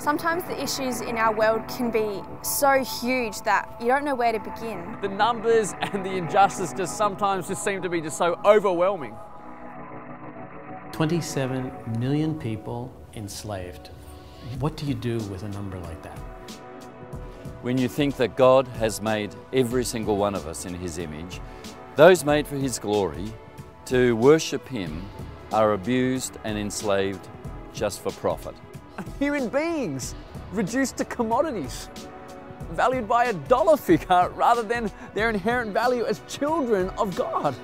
Sometimes the issues in our world can be so huge that you don't know where to begin. The numbers and the injustice sometimes seem to be just so overwhelming. 27 million people enslaved. What do you do with a number like that? When you think that God has made every single one of us in His image, those made for His glory, to worship Him are abused and enslaved just for profit. Human beings reduced to commodities, valued by a dollar figure rather than their inherent value as children of God.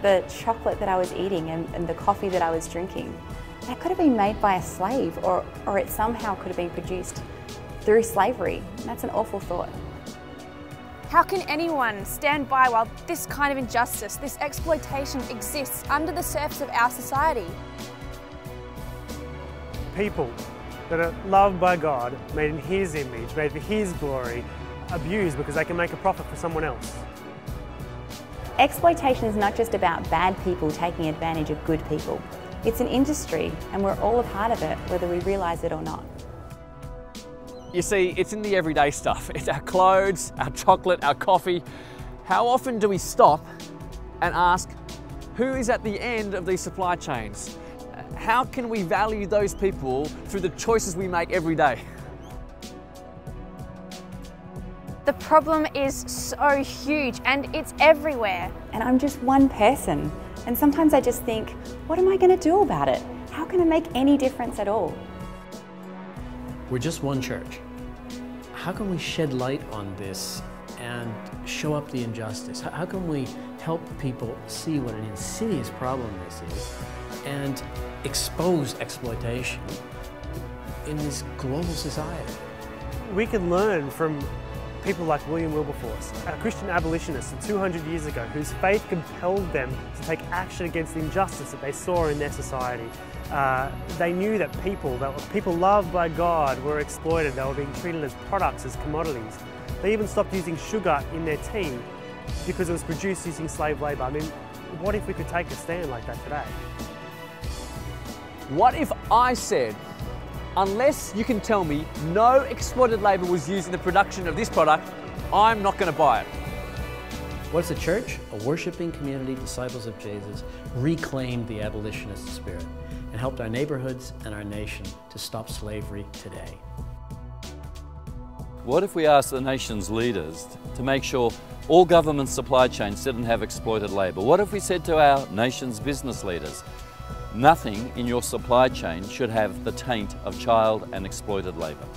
The chocolate that I was eating and the coffee that I was drinking, that could have been made by a slave, or it somehow could have been produced through slavery. That's an awful thought. How can anyone stand by while this kind of injustice, this exploitation exists under the surface of our society? People that are loved by God, made in His image, made for His glory, abused because they can make a profit for someone else. Exploitation is not just about bad people taking advantage of good people. It's an industry, and we're all a part of it, whether we realise it or not. You see, it's in the everyday stuff. It's our clothes, our chocolate, our coffee. How often do we stop and ask, who is at the end of these supply chains? How can we value those people through the choices we make every day? The problem is so huge and it's everywhere. And I'm just one person. And sometimes I just think, what am I going to do about it? How can I make any difference at all? We're just one church. How can we shed light on this and show up the injustice? How can we help people see what an insidious problem this is and expose exploitation in this global society? We can learn from people like William Wilberforce, a Christian abolitionist 200 years ago, whose faith compelled them to take action against the injustice that they saw in their society. They knew that people loved by God were exploited. They were being treated as products, as commodities. They even stopped using sugar in their tea because it was produced using slave labour. I mean, what if we could take a stand like that today? What if I said, unless you can tell me no exploited labour was used in the production of this product, I'm not going to buy it? What's the church? A worshipping community, disciples of Jesus, reclaimed the abolitionist spirit and helped our neighborhoods and our nation to stop slavery today. What if we asked the nation's leaders to make sure all government supply chains didn't have exploited labour? What if we said to our nation's business leaders, nothing in your supply chain should have the taint of child and exploited labour?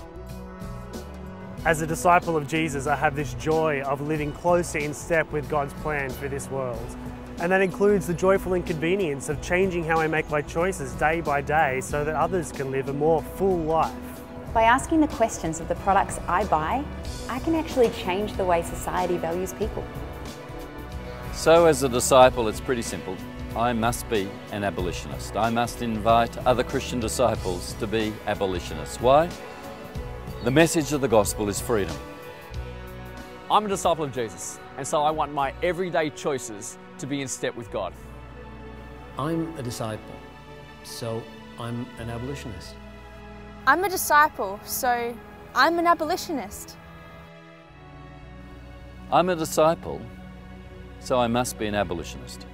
As a disciple of Jesus, I have this joy of living closer in step with God's plan for this world. And that includes the joyful inconvenience of changing how I make my choices day by day so that others can live a more full life. By asking the questions of the products I buy, I can actually change the way society values people. So as a disciple, it's pretty simple. I must be an abolitionist. I must invite other Christian disciples to be abolitionists. Why? The message of the gospel is freedom. I'm a disciple of Jesus, and so I want my everyday choices to be in step with God. I'm a disciple, so I'm an abolitionist. I'm a disciple, so I'm an abolitionist. I'm a disciple, so I must be an abolitionist.